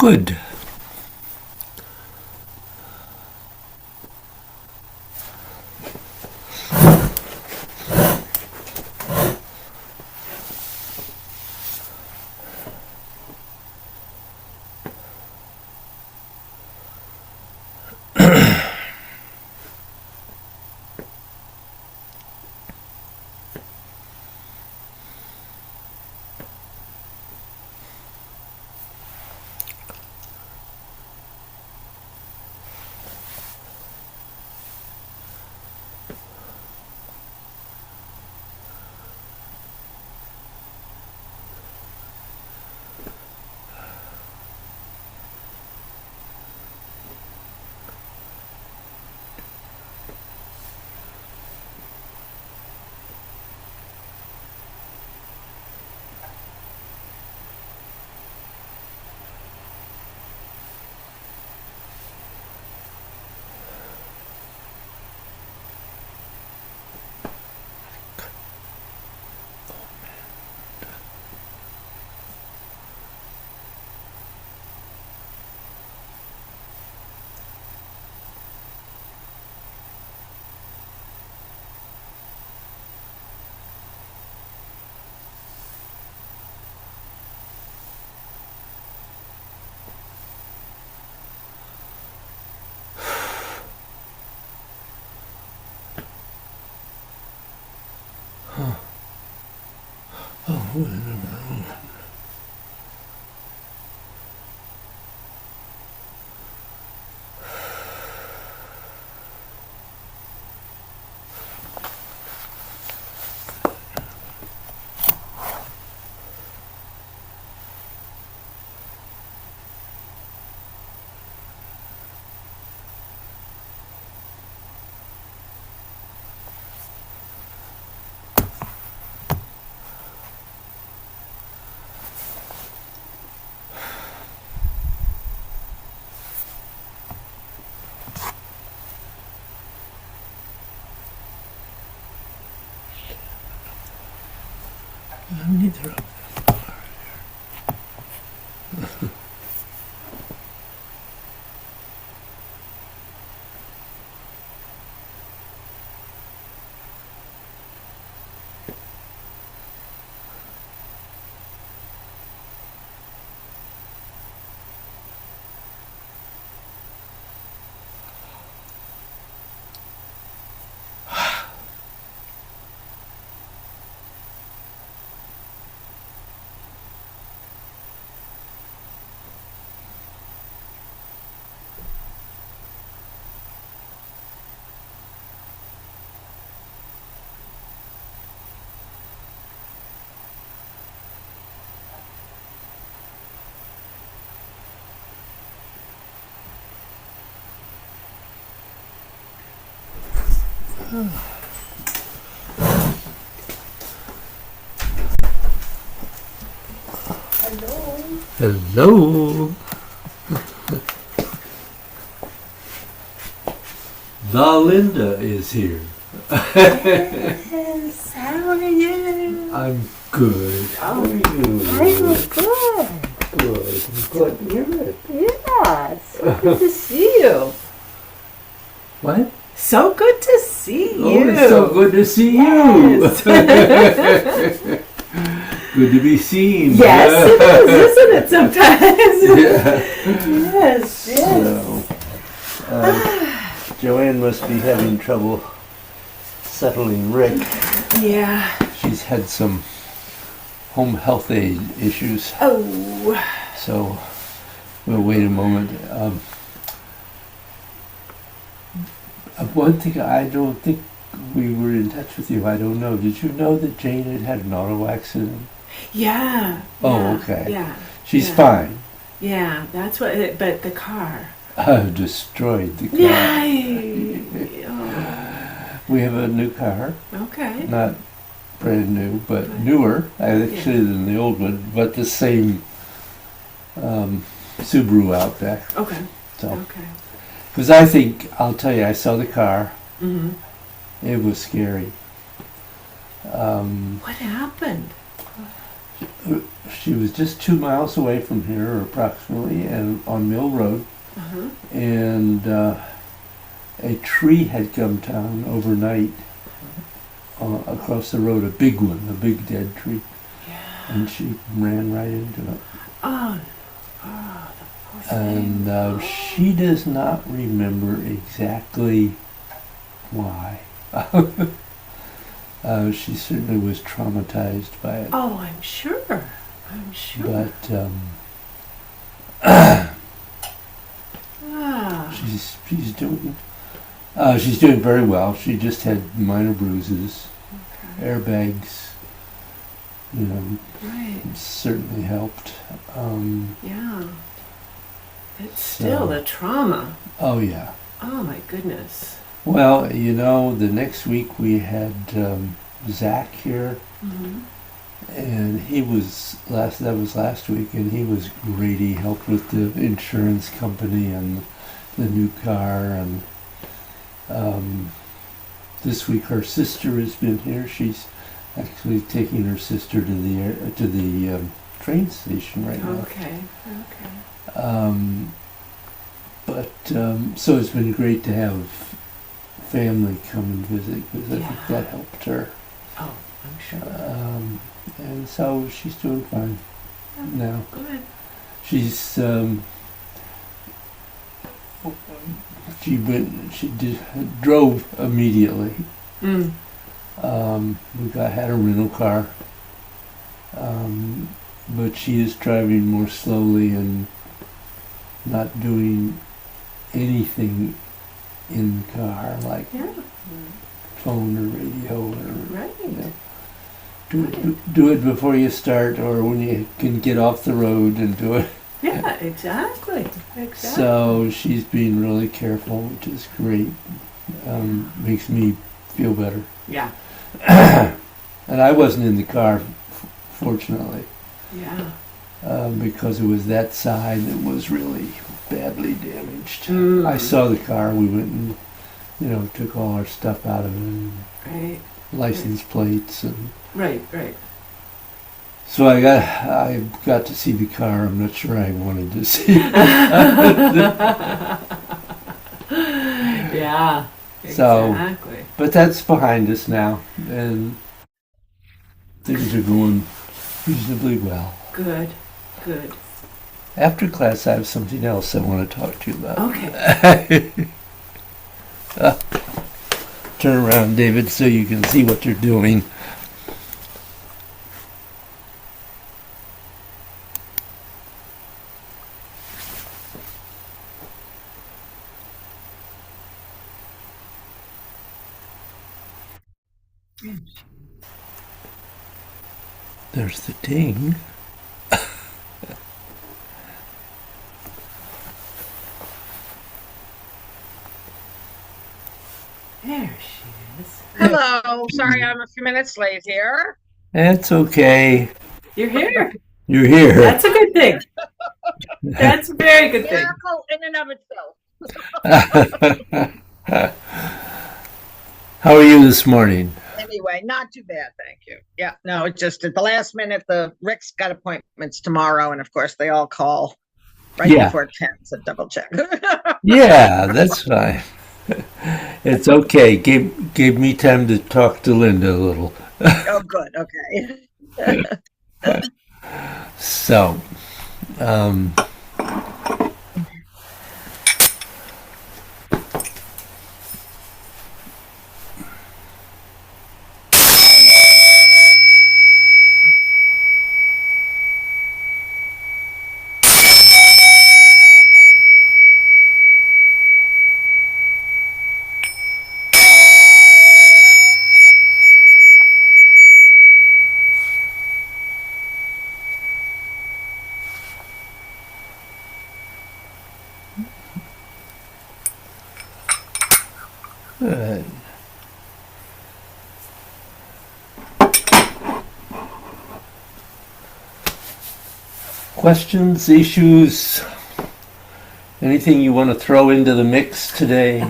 Good. Neither of them. Hello. Hello. The Linda is here. Yes, how are you? I'm good. How are you? I'm good. Good. I'm glad to hear it. Yes, good to see you. What? So good to see Oh, you. it's so good to see Yes. you. Good to be seen. Yes, it is, isn't it, sometimes? Yeah. Yes, yes. So, Joanne must be having trouble settling Rick. Yeah. She's had some home health aid issues. Oh. So we'll wait a moment. One thing, I don't think we were in touch with you. I don't know. Did you know that Jane had had an auto accident? Yeah. Oh, yeah, okay. Yeah. She's yeah. fine. Yeah, that's what, but the car. Destroyed the car. Yeah. We have a new car. Okay. Not brand new, but newer actually than the old one, but the same Subaru Outback. Okay. So, Okay. because I think, I'll tell you, I saw the car. Mm-hmm. It was scary. What happened? she was just 2 miles away from here, approximately, and on Mill Road, Uh-huh. and a tree had come down overnight across the road, a big one, a big dead tree, Yeah. and she ran right into it. Oh. Oh, the poor thing. And she does not remember exactly why. She certainly was traumatized by it. Oh, I'm sure. I'm sure. But she's doing very well. She just had minor bruises, Okay. airbags. Right. Certainly helped. Yeah. It's still a trauma. Oh yeah. Oh my goodness. Well, the next week we had Zach here, Mm-hmm. and that was last week, and he was great. He helped with the insurance company and the new car, and this week her sister has been here. She's actually taking her sister to the train station right now. Okay. So it's been great to have family come and visit, because I think that helped her. Oh, I'm sure. And so she's doing fine now. Good. She's drove immediately. Mm. Had a rental car, but she is driving more slowly and not doing anything in the car, like Yeah. phone or radio or Right. do it before you start, or when you can get off the road and do it. Yeah, exactly. So she's being really careful, which is great. Makes me feel better. Yeah. And I wasn't in the car, fortunately, Yeah. because it was that side that was really badly damaged. Mm. I saw the car. We went and took all our stuff out of it, and Right. license plates, and Right. so I got to see the car. I'm not sure I wanted to see it. Yeah. So, Exactly. but that's behind us now, and things are going reasonably well. Good. After class, I have something else I want to talk to you about. Okay. Turn around, David, so you can see what you're doing. There's the ding. There she is. Hello. Sorry I'm a few minutes late here. That's okay. You're here. You're here. That's a good thing. That's a very good thing. Miracle in and of itself. How are you this morning? Anyway, not too bad, thank you. Yeah, no, it's just at the last minute, Rick's got appointments tomorrow, and of course they all call right before 10, so double check. Yeah, that's fine. It's okay. Gave me time to talk to Linda a little. Oh, good. Okay. So, good. Questions, issues, anything you want to throw into the mix today?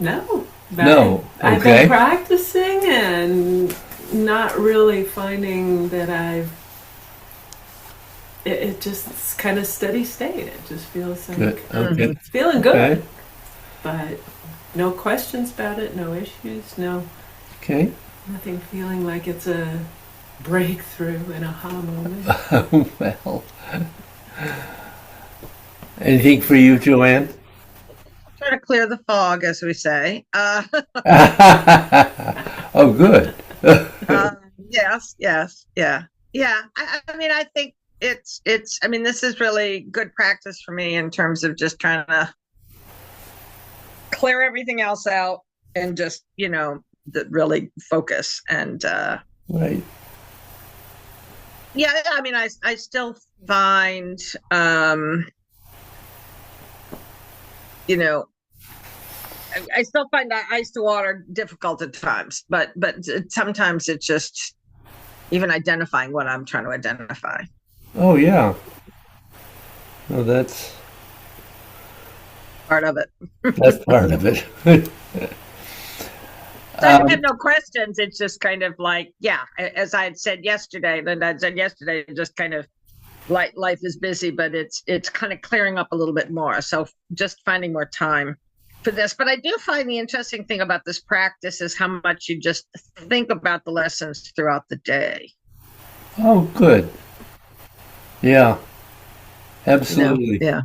No. No. I've been practicing and not really finding that it just, it's kind of steady state. It just feels like it's feeling good. Okay. But no questions about it, no issues, nothing feeling like it's a breakthrough, an aha moment. Well, anything for you, Joanne? Try to clear the fog, as we say. Oh, good. Yes. Yeah. I mean, I think I mean, this is really good practice for me in terms of just trying to clear everything else out and just, really focus and, right. Yeah, I mean, I still find, I still find that ice to water difficult at times, but sometimes it's just even identifying what I'm trying to identify. Oh, yeah. No, that's part of it. That's part of it. So I have no questions. It's just kind of like, as I had said yesterday, just kind of life is busy, but it's kind of clearing up a little bit more. So just finding more time for this. But I do find the interesting thing about this practice is how much you just think about the lessons throughout the day. Oh, good. Yeah, absolutely. Yeah.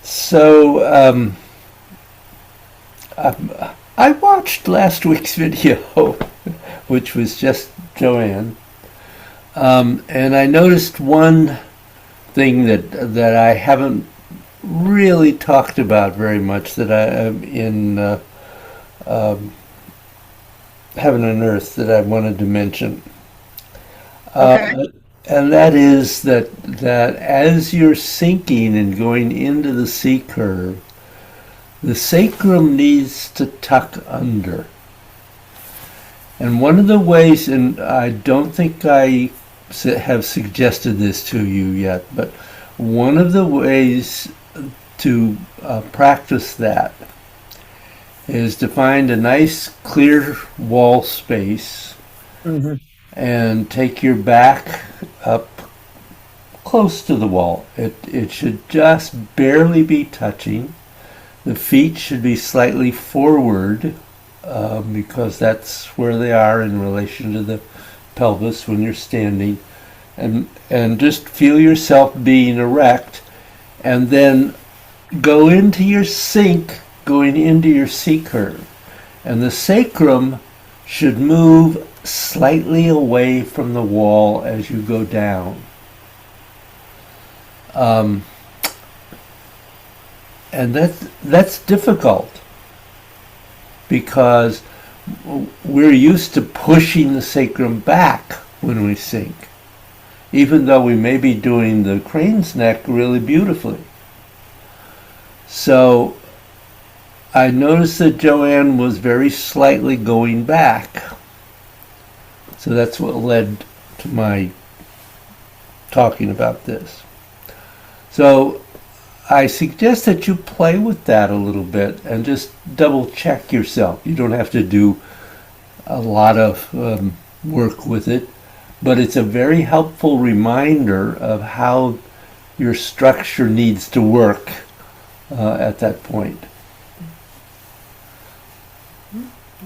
So, I watched last week's video, which was just Joanne, and I noticed one thing that I haven't really talked about very much that I in Heaven and Earth that I wanted to mention. Okay. And that is that as you're sinking and going into the C curve, the sacrum needs to tuck under. And one of the ways, and I don't think I have suggested this to you yet, but one of the ways to practice that is to find a nice clear wall space and take your back up close to the wall. It should just barely be touching. The feet should be slightly forward because that's where they are in relation to the pelvis when you're standing. And just feel yourself being erect, and then go into your sink, going into your C curve. And the sacrum should move slightly away from the wall as you go down. And that's difficult because we're used to pushing the sacrum back when we sink, even though we may be doing the crane's neck really beautifully. So I noticed that Joanne was very slightly going back. So that's what led to my talking about this. So I suggest that you play with that a little bit and just double check yourself. You don't have to do a lot of work with it, but it's a very helpful reminder of how your structure needs to work at that point.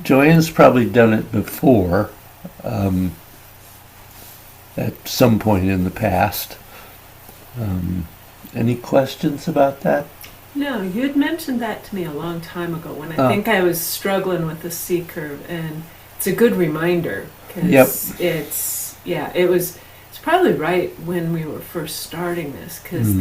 Joanne's probably done it before at some point in the past. Any questions about that? No, you had mentioned that to me a long time ago when I think I was struggling with the C curve, and it's a good reminder because it's probably right when we were first starting this because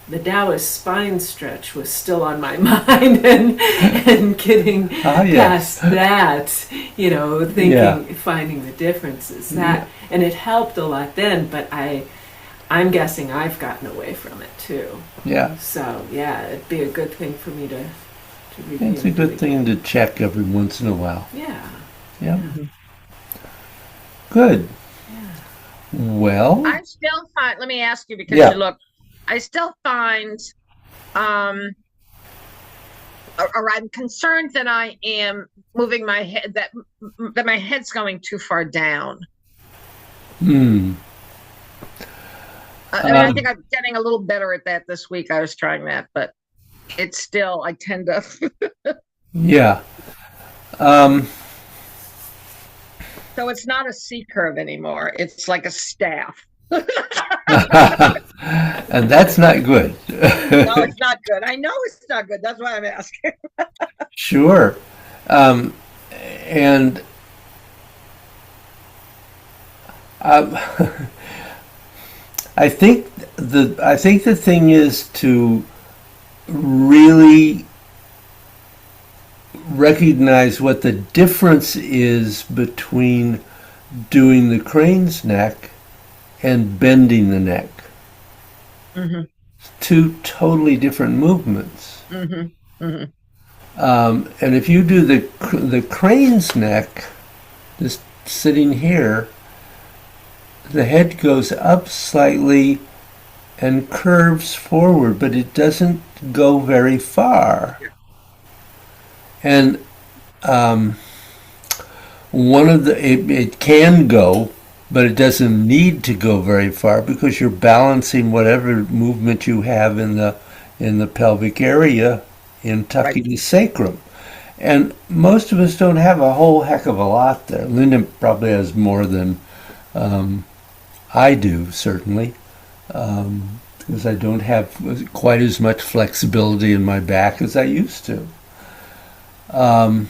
the Taoist spine stretch was still on my mind and getting past that, thinking, finding the differences and it helped a lot then, but I'm guessing I've gotten away from it too. Yeah. So it'd be a good thing for me to review. It's a good thing to check every once in a while. Yeah. Yeah. Good. Yeah. Well, I still find. Let me ask you because you look. I still find or I'm concerned that I am moving my head, that my head's going too far down. Hmm. I mean, I think I'm getting a little better at that this week. I was trying that, but it's still, I tend to. Yeah. Um, So it's not a C curve anymore. It's like a staff. and that's not good. No, it's not good. I know it's not good. That's why I'm asking. Sure. Um, and um, I think the thing is to really recognize what the difference is between doing the crane's neck and bending the neck. Mm-hmm. Two totally different movements. Mm-hmm. Mm-hmm. And if you do the crane's neck, just sitting here, the head goes up slightly and curves forward, but it doesn't go very far. And it can go, but it doesn't need to go very far because you're balancing whatever movement you have in the pelvic area in tucking the sacrum. And most of us don't have a whole heck of a lot there. Linda probably has more than I do, certainly, because I don't have quite as much flexibility in my back as I used to. And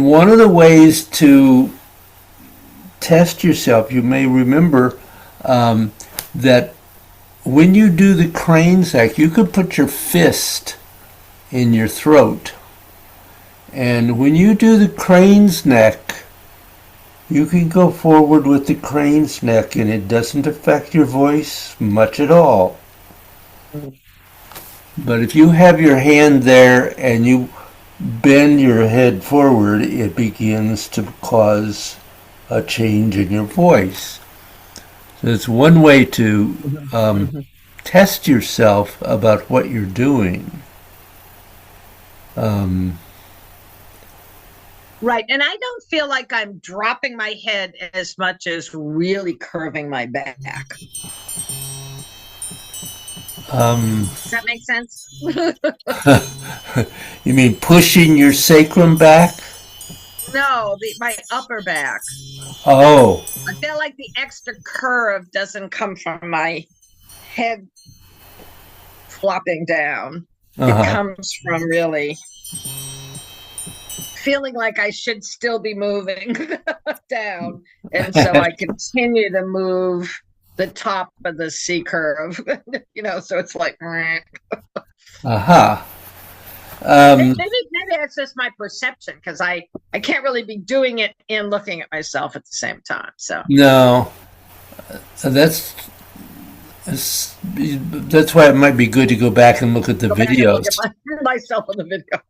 one of the ways to test yourself, you may remember that when you do the crane's neck, you could put your fist in your throat. And when you do the crane's neck, you can go forward with the crane's neck and it doesn't affect your voice much at all. But if you have your hand there and you bend your head forward, it begins to cause a change in your voice. So it's one way to test yourself about what you're doing. Right. And I don't feel like I'm dropping my head as much as really curving my back. Does that make sense? You mean pushing your sacrum back? No, my upper back. Oh. I feel like the extra curve doesn't come from my head flopping down. It comes from really feeling like I should still be moving down. And so I continue to move the top of the C curve, so it's like, Aha. maybe it's just my perception because I can't really be doing it and looking at myself at the same time. So No, that's why it might be good to go back and look at the videos. Look at myself in the video.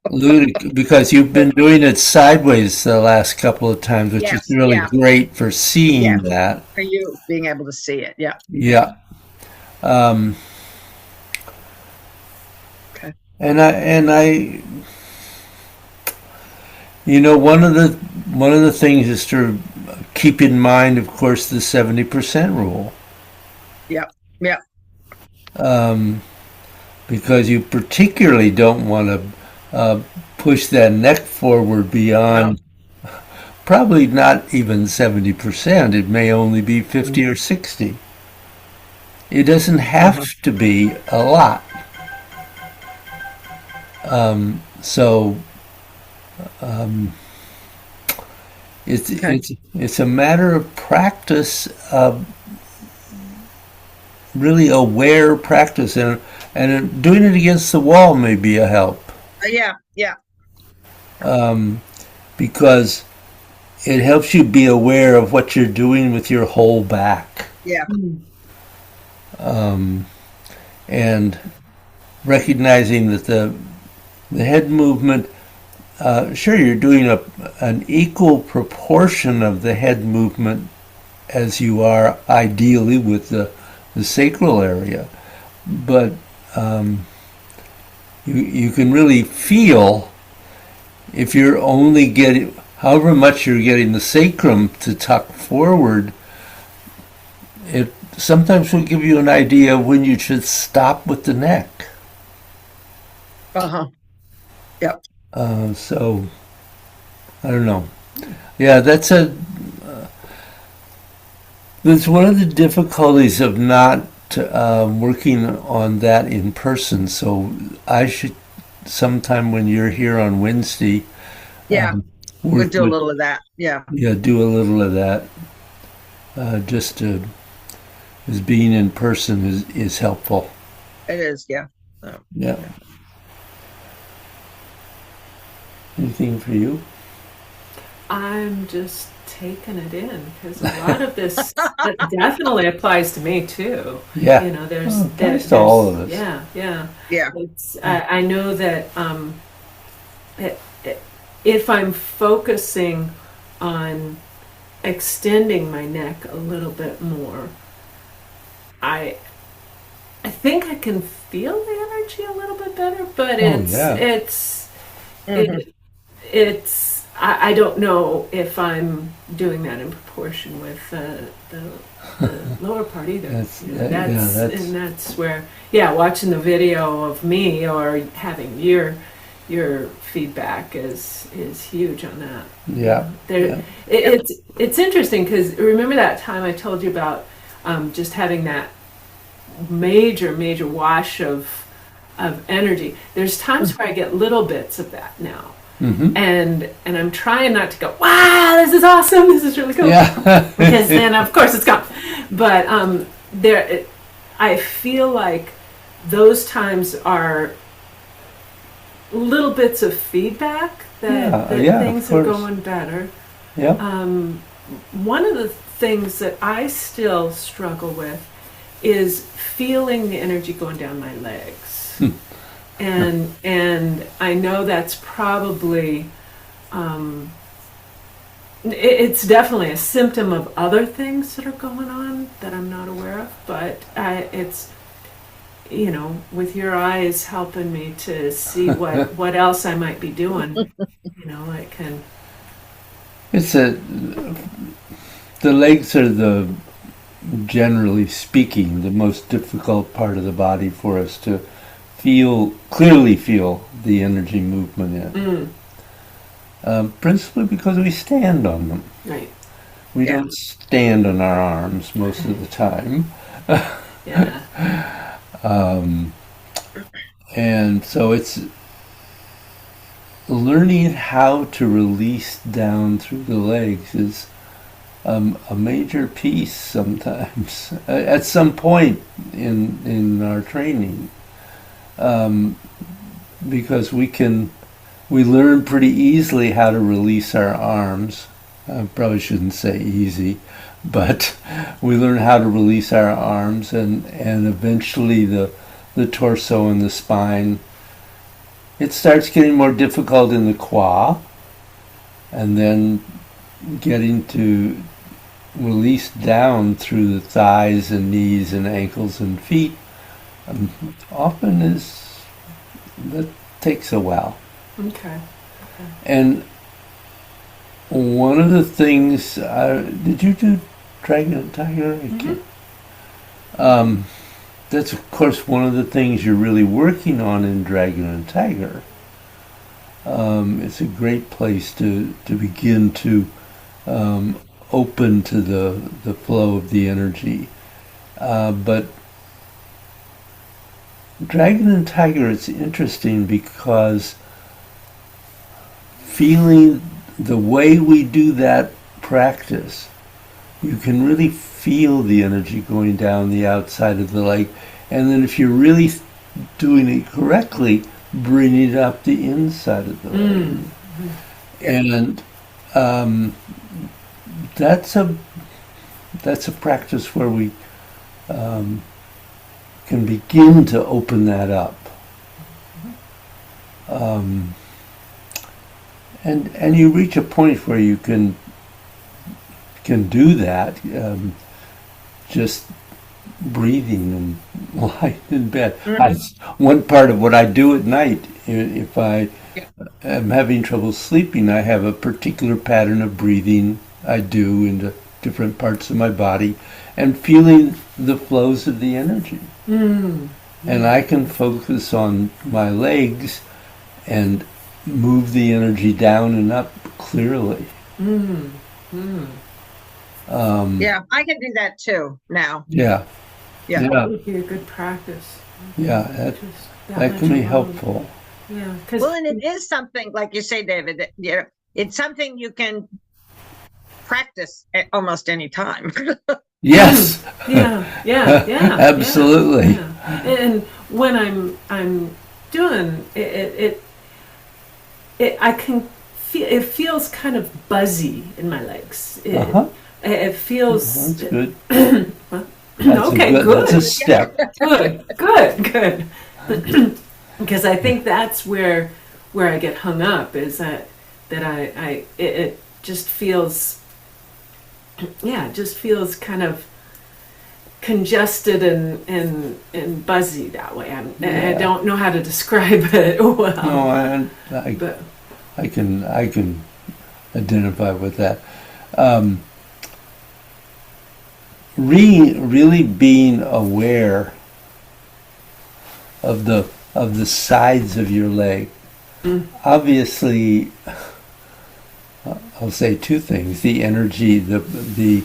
Because you've been doing it sideways the last couple of times, which is really great for seeing that. For you being able to see it, yeah. Yeah. Okay. And I, one of the things is to keep in mind, of course, the 70% rule. Yeah. Yeah. Because you particularly don't want to push that neck forward beyond probably not even 70%. It may only be 50 or 60. It doesn't have to be a lot. It's a matter of practice, really aware practice, and doing it against the wall may be a help. Yeah. Because it helps you be aware of what you're doing with your whole back. Yeah. And recognizing that the head movement, sure, you're doing an equal proportion of the head movement as you are ideally with the sacral area, but you can really feel if you're only getting, however much you're getting the sacrum to tuck forward, it sometimes will give you an idea when you should stop with the neck. Uh-huh. Yep. So, I don't know. Yeah, that's one of the difficulties of not working on that in person. So I should sometime when you're here on Wednesday, Yeah. We'll work do a with, little of that. Yeah. yeah, do a little of that. Just as being in person is helpful. It is. Yeah. Yeah. Anything for you? I'm just taking it in because a lot of this that definitely applies to me too. Yeah. You know, Applies to all of us. Yeah, yeah. Yeah. It's I know that it, if I'm focusing on extending my neck a little bit more, I think I can feel the energy a little bit better, but Mhm. I don't know if I'm doing that in proportion with the lower part either. That's where, yeah, watching the video of me or having your feedback is huge on that. Yeah. It's interesting because remember that time I told you about just having that major wash of energy. There's times where I get little bits of that now. Mm-hmm. And I'm trying not to go, wow, this is awesome, this is really cool. Yeah. Because then of course it's gone. But I feel like those times are little bits of feedback that things are going better. Yeah. One of the things that I still struggle with is feeling the energy going down my legs. And I know that's probably it's definitely a symptom of other things that are going on that I'm not aware of, but it's, you know, with your eyes helping me to see what else I might be doing, you know, I can. The legs are generally speaking, the most difficult part of the body for us to clearly feel the energy movement in. Principally because we stand on them. Right. We don't stand on our arms most of the time. Yeah. And so it's learning how to release down through the legs is a major piece sometimes at some point in our training, because we learn pretty easily how to release our arms. I probably shouldn't say easy, but we learn how to release our arms, and eventually the torso and the spine. It starts getting more difficult in the quad, and then getting to release down through the thighs and knees and ankles and feet often that takes a while. Okay. And one of the things, did you do Dragon and Tiger? That's of course one of the things you're really working on in Dragon and Tiger. It's a great place to begin to open to the flow of the energy. But Dragon and Tiger, it's interesting because feeling the way we do that practice, you can really feel the energy going down the outside of the leg. And then if you're really doing it correctly, bring it up the inside of the leg. And that's a practice where we can begin to open that up. And you reach a point where you can do that just breathing and lying in bed. Mhm. One part of what I do at night, if I Yeah. am having trouble sleeping, I have a particular pattern of breathing I do into different parts of my body and feeling the flows of the energy. Mm. And I can focus on my legs and move the energy down and up clearly. Mm. Mm. Yeah, I can do that too now. Yeah, Yeah. That yeah, would be a good practice. yeah. That, Just that that much can be alone. helpful. Yeah, because Well, and it is something, like you say, David, that, it's something you can practice at almost any time. Yes, yeah, yeah, yeah, yeah, absolutely. yeah. And when I'm doing it, I can feel it feels kind of buzzy in my legs. Uh-huh. It feels That's good. well, That's a okay, good. That's a good, step. good. Because I think that's where I get hung up is that it just feels yeah, it just feels kind of congested and buzzy that way. I Yeah. don't know how to describe it well, No, but I can identify with that. Um, really being aware of the sides of your leg. Obviously, I'll say two things. The energy, the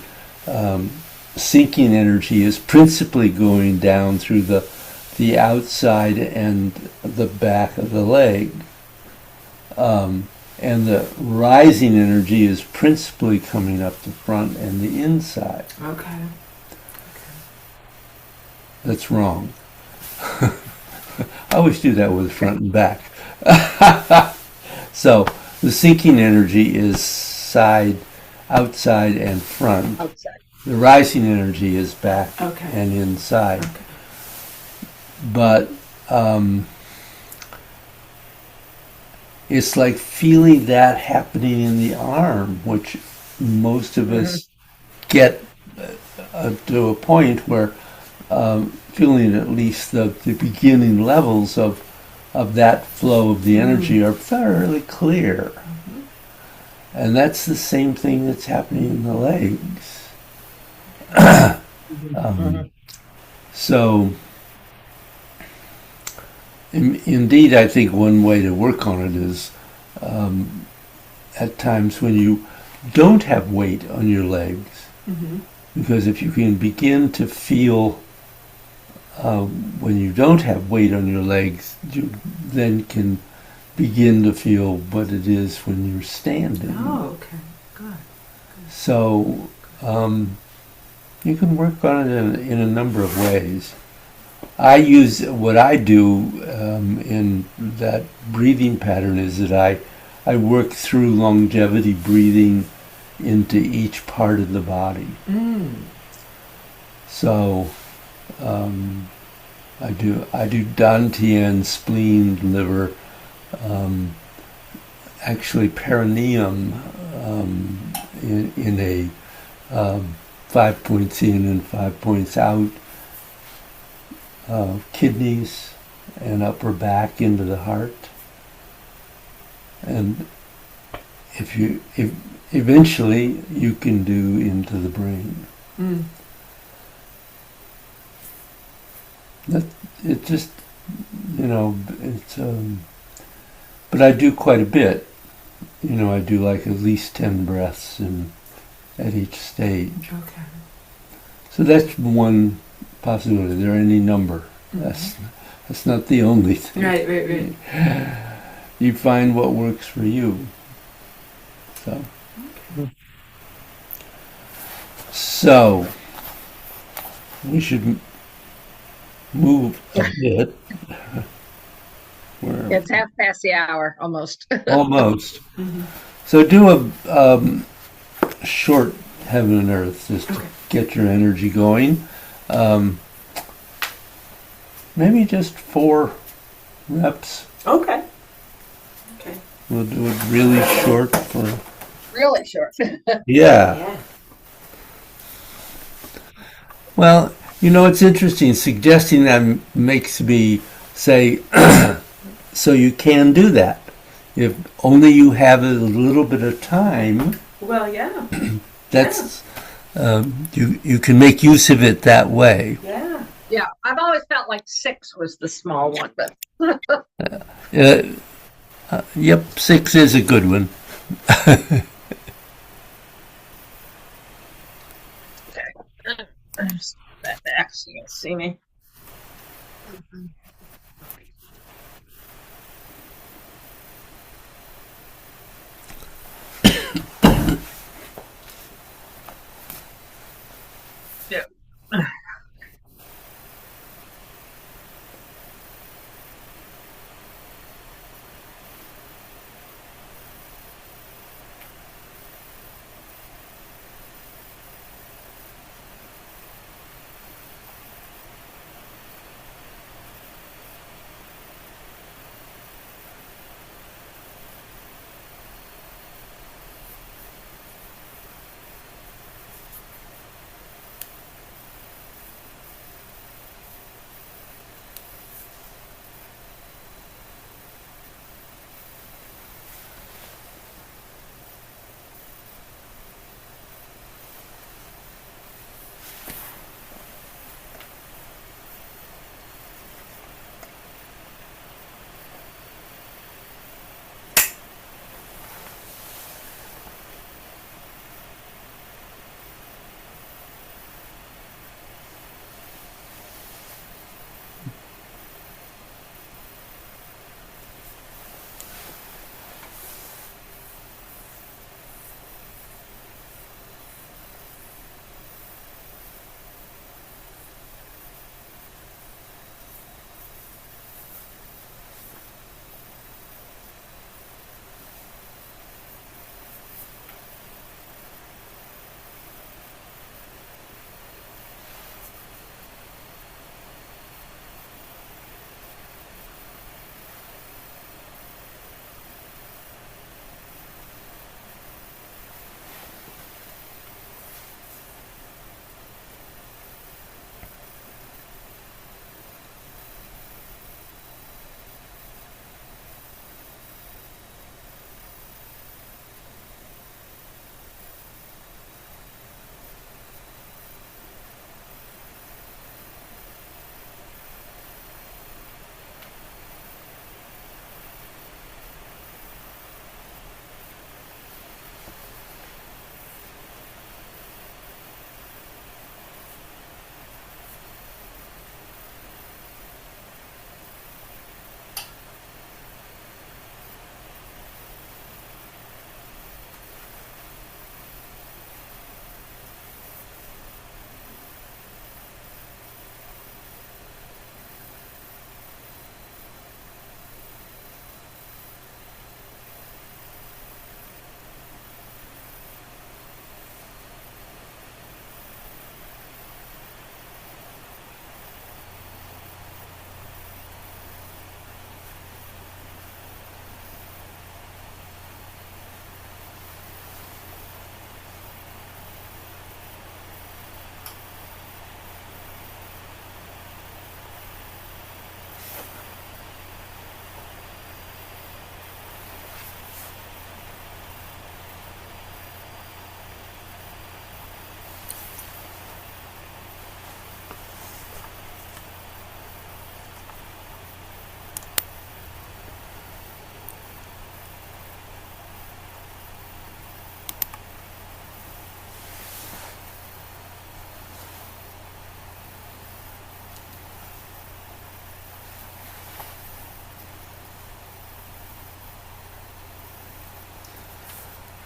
sinking energy is principally going down through the outside and the back of the leg. And the rising energy is principally coming up the front and the inside. okay. That's wrong. I always do that with front and back. So the sinking energy is side, outside, and front. Outside. The rising energy is back Okay. and inside. Okay. But it's like feeling that happening in the arm, which most of us get to a point where feeling at least the beginning levels of that flow of the energy are fairly clear. And that's the same thing that's happening in the legs. So, indeed, I think one way to work on it is at times when you don't have weight on your legs, because if you can begin to feel when you don't have weight on your legs, you then can begin to feel what it is when you're standing. Oh, okay. Good. So you can work on it in a number of ways. I use what I do in that breathing pattern is that I work through longevity breathing into each part of the body. So I do dantian, spleen, liver, actually perineum in a 5 points in and 5 points out, kidneys and upper back into the heart, and if eventually you can do into the brain. That it just it's but I do quite a bit. I do like at least 10 breaths at each stage. Okay. So that's one possibility. There are any number. That's not the only thing. Right. You find what works for you. So we should move a bit. It's 1/2 past the hour, almost. Almost. So do a short heaven and earth just to get your energy going. Maybe just 4 reps. Okay. We'll do it really short for. Really short. Yeah. Well, It's interesting. Suggesting that makes me say, so you can do that. If only you have a little bit of time, Well, yeah, that's you can make use of it that way. yeah. Yeah, I've always felt like 6 was the small one, but Uh, yep, 6 is a good one. that back so you can see me. Yeah.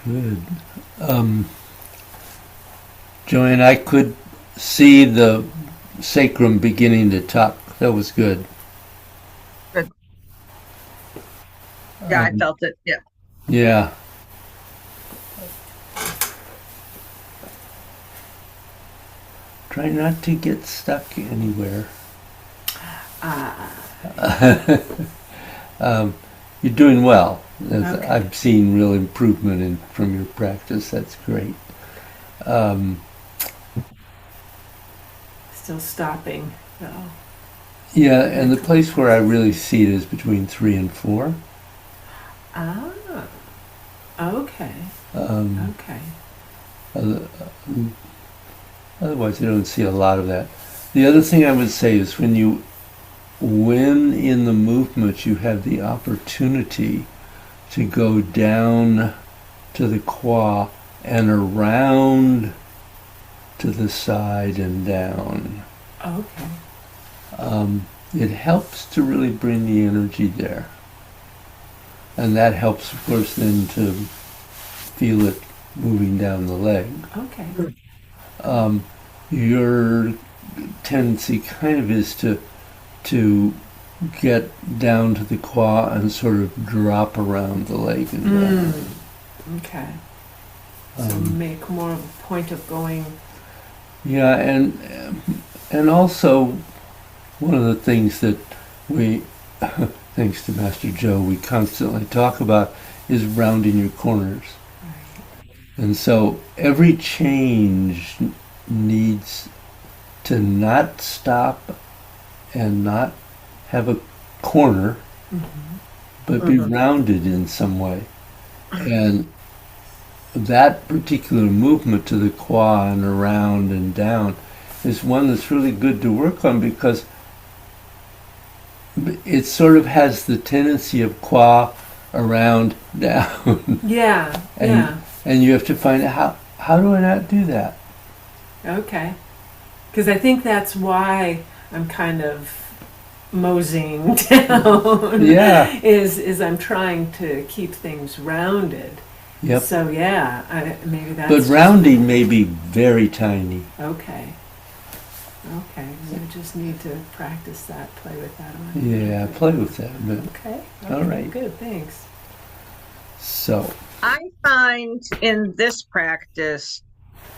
Good. Joanne, I could see the sacrum beginning to tuck. That was good. Good. Yeah, I Um, felt it. Yeah. yeah. Try not to get stuck anywhere. You're doing well. Okay. I've seen real improvement from your practice. That's great. Still stopping, though. Yeah, and the place where I really see it is between 3 and 4. Ah, okay, Um, okay. oth- Otherwise, I don't see a lot of that. The other thing I would say is when in the movement you have the opportunity to go down to the qua and around to the side and down. Okay. It helps to really bring the energy there. And that helps, of course, then to feel it moving down the leg. Okay. Your tendency kind of is to get down to the qua and sort of drop around the leg and down. Okay. So make more of a point of going. Yeah, and also one of the things that we, thanks to Master Joe, we constantly talk about is rounding your corners. Right. And so every change needs to not stop and not have a corner, but be rounded in some way. And that particular movement to the qua and around and down is one that's really good to work on, because it sort of has the tendency of qua, around, down. Yeah, and, and you have to find out, how do I not do that? Okay. Because I think that's why I'm kind of moseying down. Yeah. is I'm trying to keep things rounded. Yep. So yeah, maybe that's. But rounding may be very tiny. Okay. Okay. So I just need to practice that, play with that on. Yeah, play with that a bit. Okay. All right. Good. Thanks. So. I find in this practice,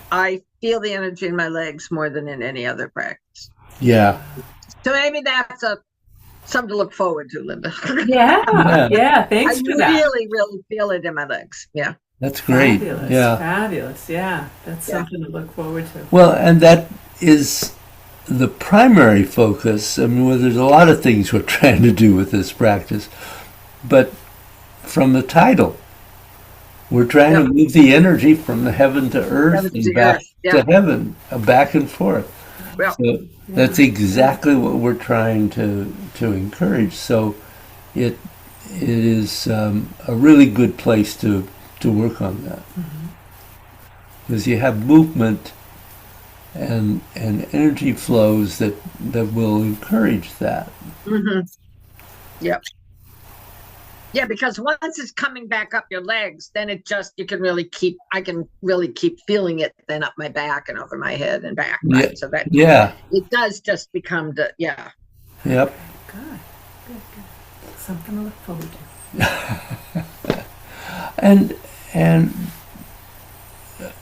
I feel the energy in my legs more than in any other practice. Yeah. So maybe that's something to look forward to, Linda. Yeah. Thanks for that. I really, really feel it in my legs. Yeah. That's great. Fabulous. Yeah. Fabulous. Yeah. That's something to look forward to. Well, and that is the primary focus. I mean, well, there's a lot of things we're trying to do with this practice, but from the title, we're trying to move the energy from the heaven to earth and back to heaven, back and forth. Yeah. So that's exactly what we're trying to encourage. So it is a really good place to work on that, because you have movement and energy flows that will encourage that. Yep. Yeah, because once it's coming back up your legs, then I can really keep feeling it then up my back and over my head and back. Right? Yeah. So that it does just become Yep. Good. Something to look forward to. And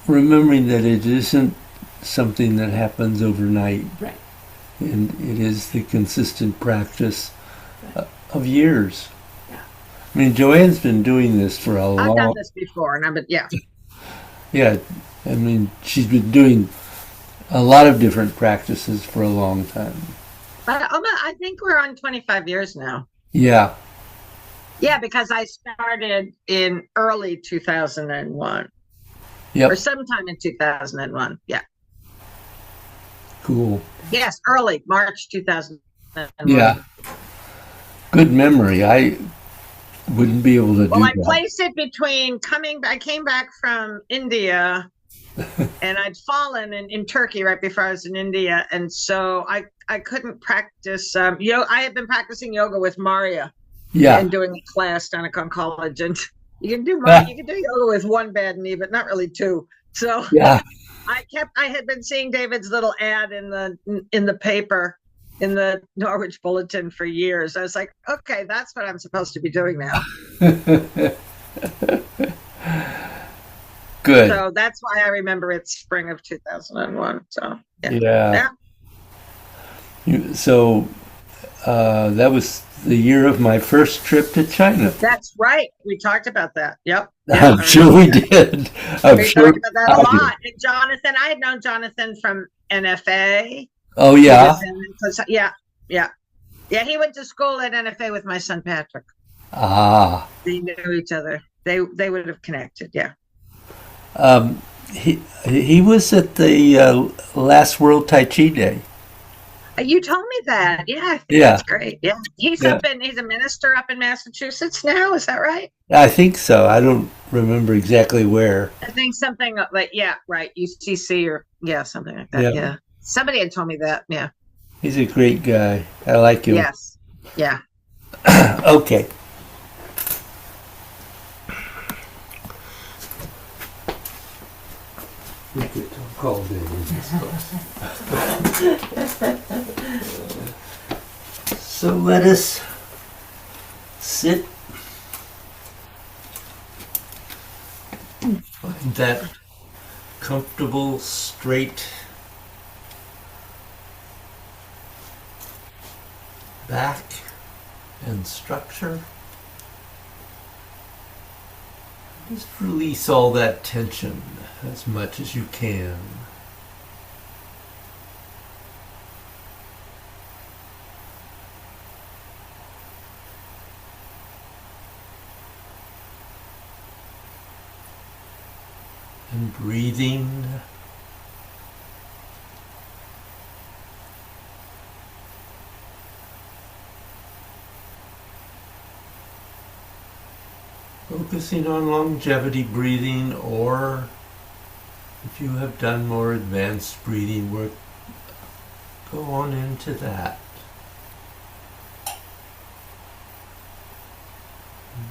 remembering that it isn't something that happens overnight. Right. And it is the consistent practice of years. Yeah. I mean, Joanne's been doing this for a long time. I've done this before, and Yeah, I mean, she's been doing a lot of different practices for a long time. I think we're on 25 years now. Yeah. Yeah, because I started in early 2001. Yep. Or sometime in 2001. Yeah. Cool. Yes, early March 2001. Yeah. Good memory. I wouldn't be able to do that. Well, I placed it between I came back from India and I'd fallen in Turkey right before I was in India. And so I couldn't practice. I had been practicing yoga with Maria. Yeah. And doing a class down at Conn College. And you can do yoga with one bad knee, but not really two. So yeah. I had been seeing David's little ad in the paper, in the Norwich Bulletin for years. I was like, okay, that's what I'm supposed to be doing now. Good. So that's why I remember it's spring of 2001. So yeah. So that was the year of my first trip to China. That's right. We talked about that. Yep. I'm sure we did. We talked about that a lot. And Jonathan, I had known Jonathan from NFA. Oh, He yeah? was yeah, yeah. Yeah, he went to school at NFA with my son Patrick. Ah. They knew each other. They would have connected, yeah. He was at the last World Tai Chi Day. You told me that. Yeah, I think Yeah, that's great. Yeah. yeah. He's a minister up in Massachusetts now, is that right? I think so. I don't remember exactly where. I think something like, yeah, right, UCC or yeah, something like that. Yeah, Yeah. Somebody had told me that. Yeah. he's a great guy. I like him. Yes. Yeah. Okay. We could talk all day in this place. So let us sit. Find that comfortable, straight back and structure. Just release all that tension as much as you can. And breathing. Focusing on longevity breathing, or if you have done more advanced breathing work, go on into that.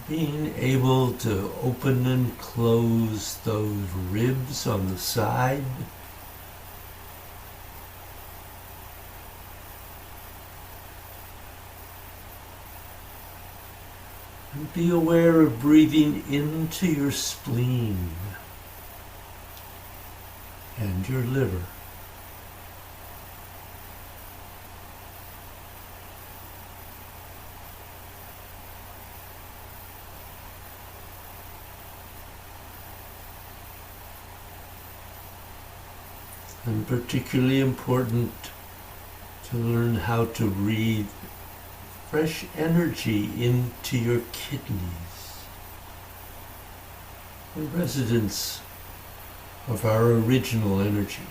Being able to open and close those ribs on the side. And be aware of breathing into your spleen and your liver. And particularly important to learn how to breathe fresh energy into your kidneys, the residence of our original energy.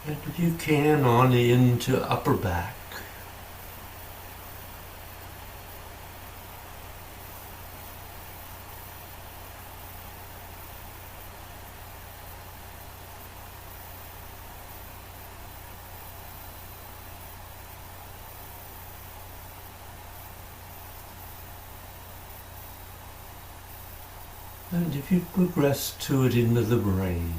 And if you can, on into upper back. And if you progress to it into the brain,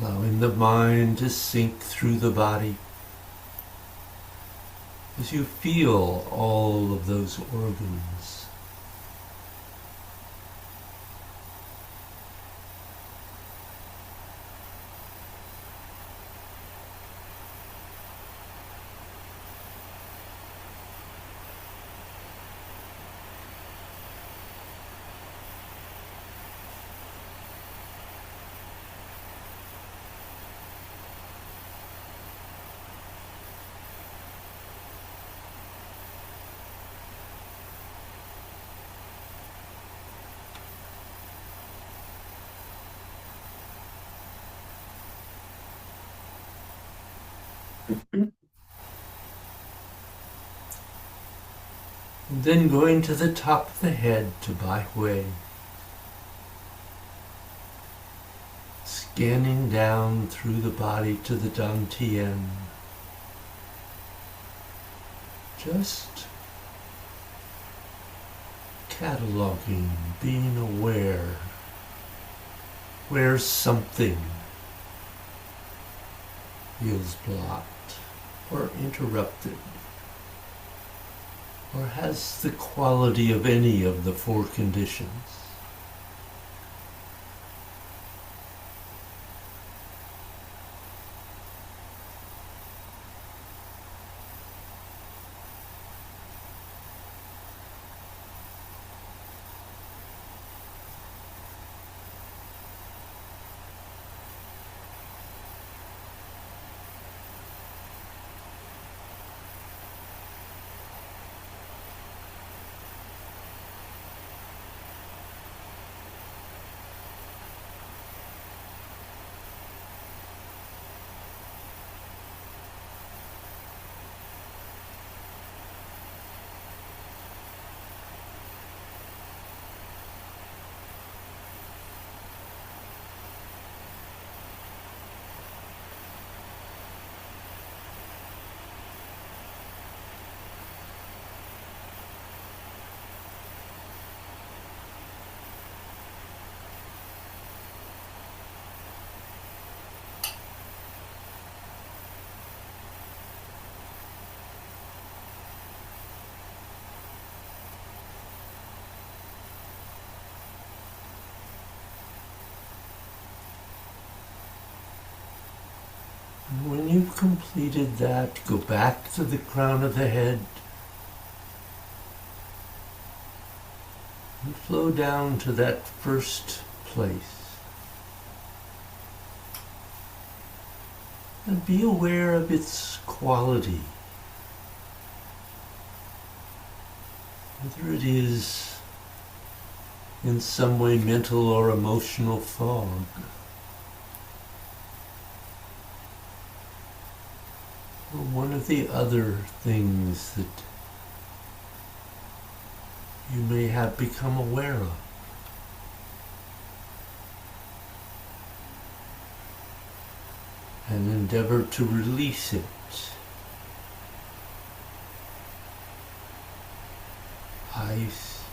allowing the mind to sink through the body as you feel all of those organs. And then going to the top of the head to Bai Hui. Scanning down through the body to the Dantian. Just cataloging, being aware where something feels blocked or interrupted. or has the quality of any of the four conditions. And when you've completed that, go back to the crown of the head and flow down to that first place. And be aware of its quality. Whether it is in some way mental or emotional fog. Or one of the other things that you may have become aware of. And endeavor to release it. Ice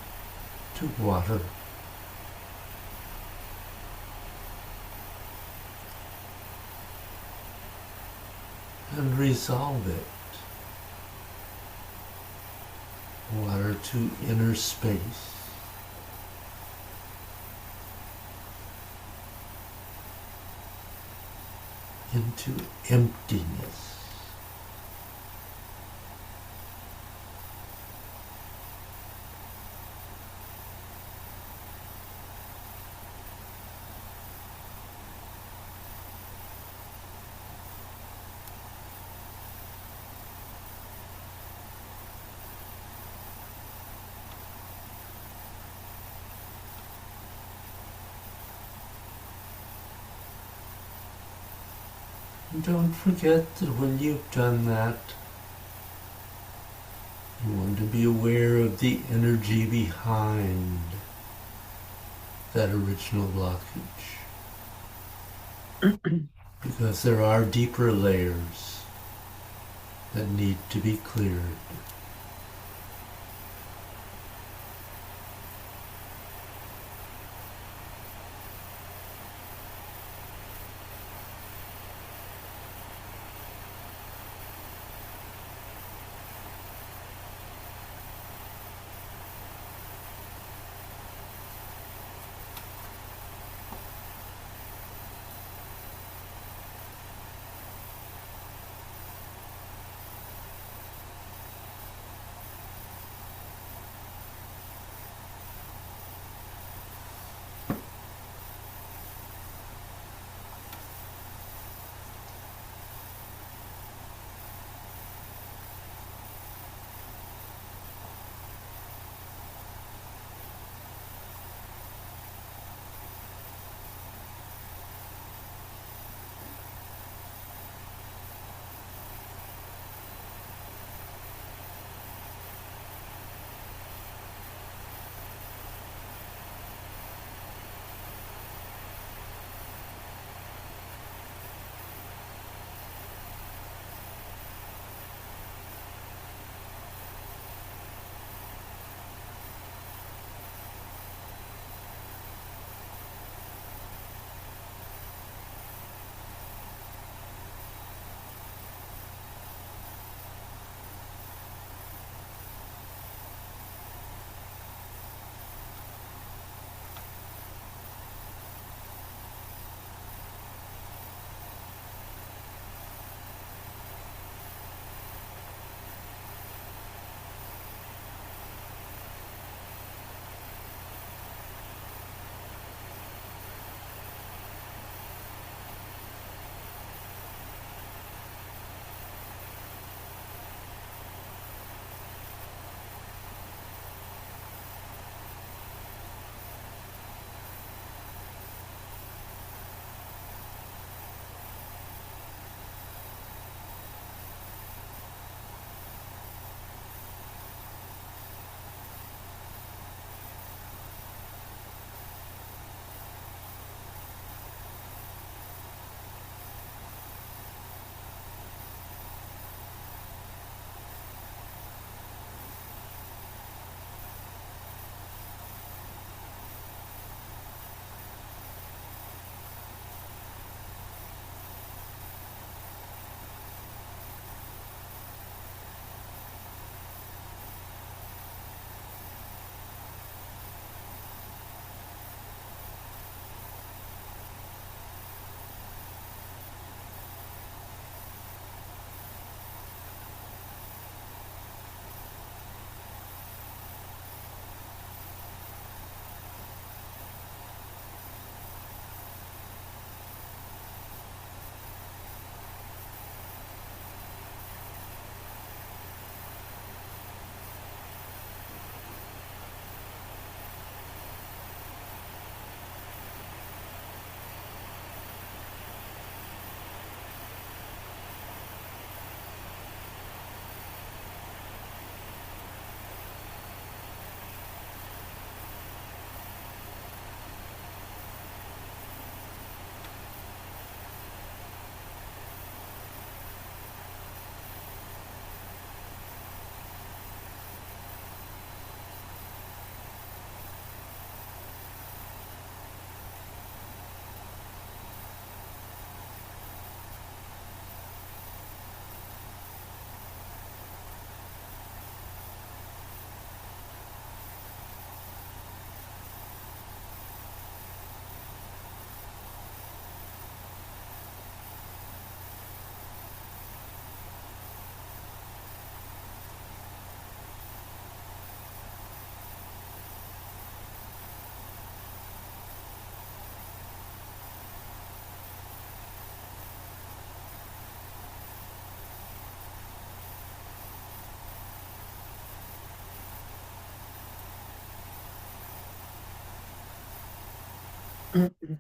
to water. And resolve it. Water to inner space. Into emptiness. And don't forget that when you've done that, you want to be aware of the energy behind that original blockage. Because there are deeper layers that need to be cleared. Mm-mm.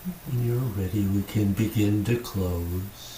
When you're ready, we can begin to close.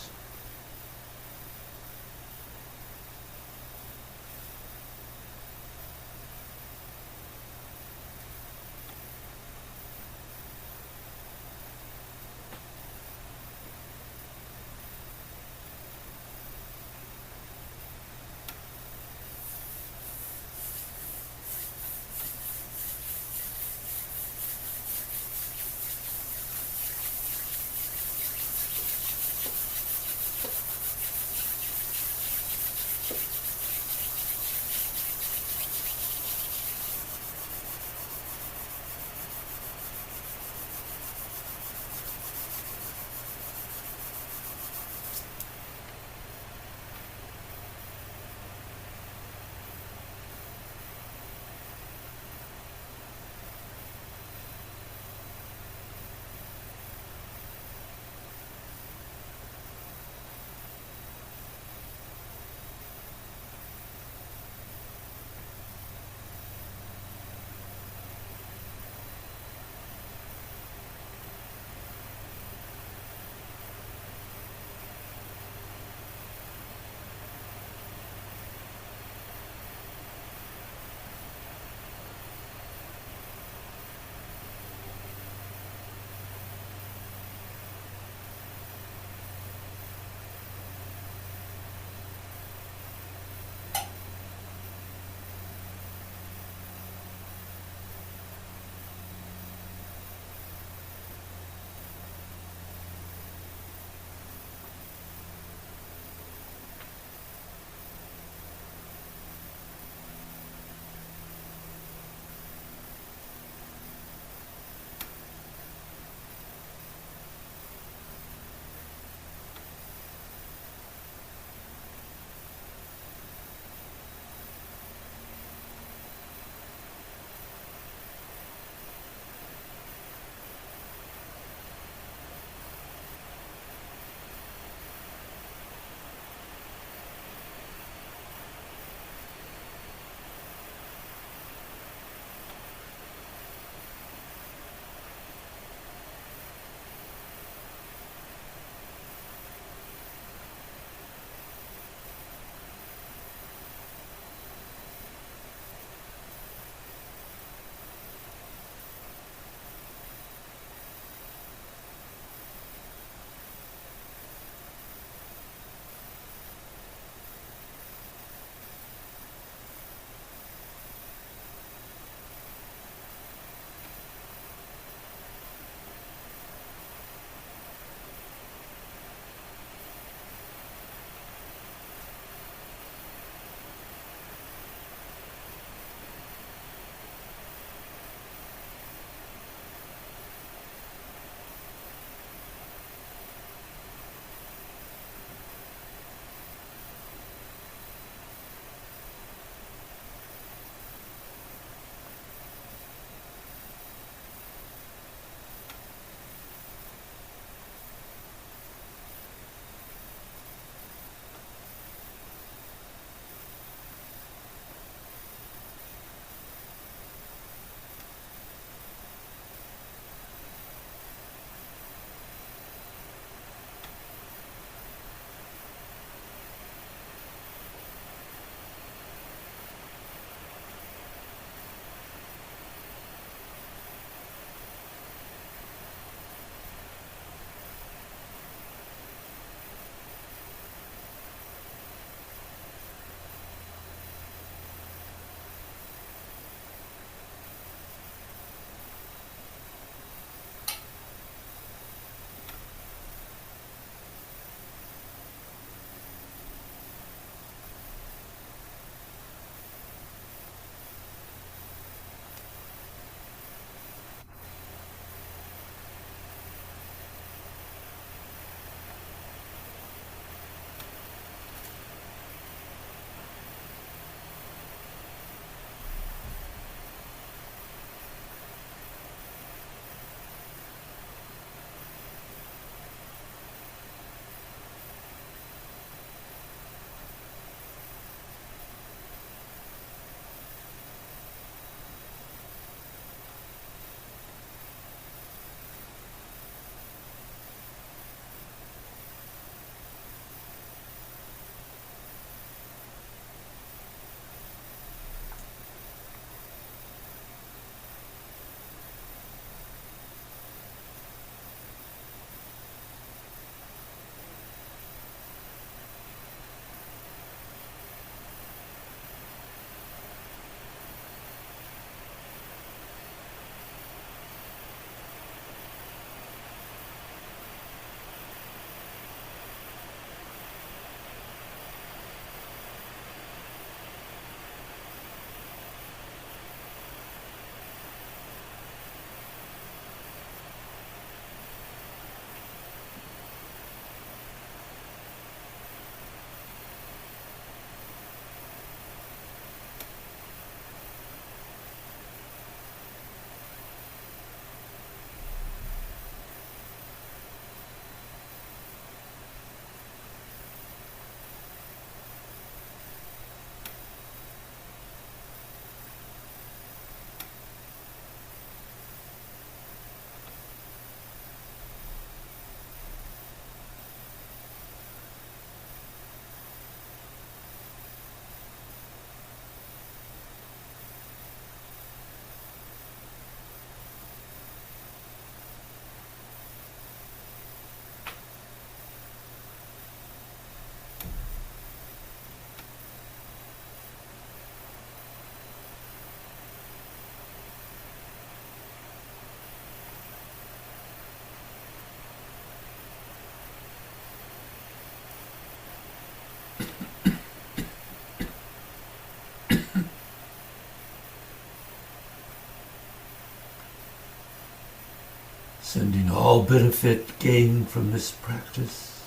all benefit gained from this practice,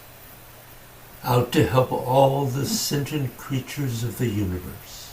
out to help all the sentient creatures of the universe.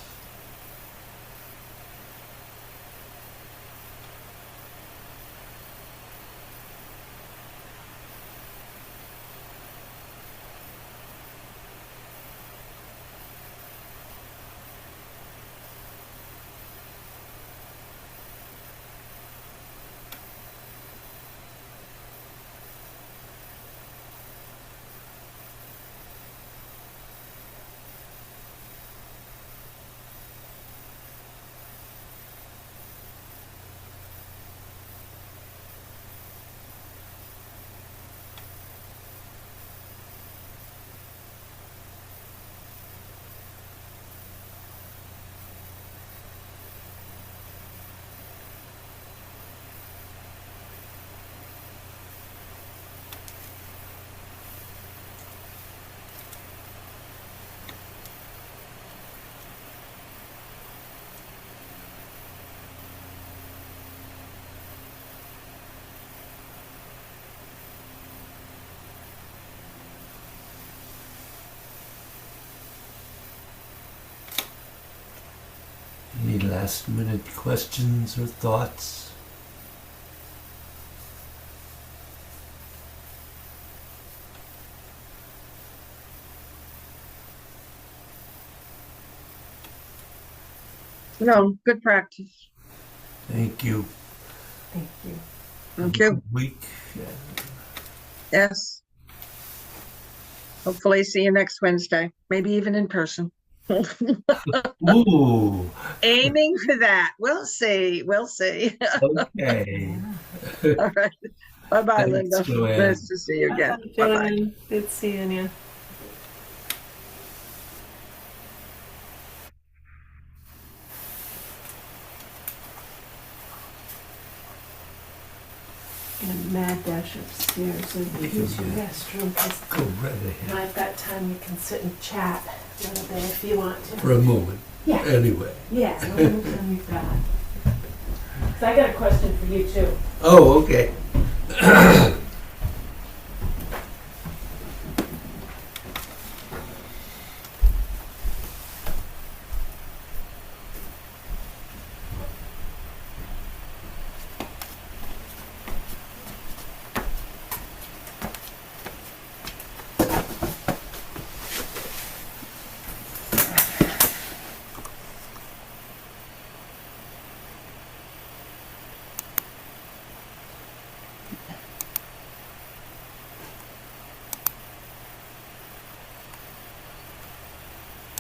Any last minute questions or thoughts? No, good practice. Thank you. Thank you. Thank you. Good week. Yes. Hopefully see you next Wednesday, maybe even in person. Ooh, Aiming for that. We'll see. We'll see. okay. All right. Bye-bye, Thanks, Linda. Joanne. Nice to see you again. Bye, Bye-bye. Joanne. Good seeing you. In a mad dash upstairs and use your restroom. 'Cause Go right when ahead. I've got time, you can sit and chat a little bit if you want to. For a moment. Yeah. Anyway. Yeah, a little time you've got. 'Cause I got a question for you too. Oh, okay.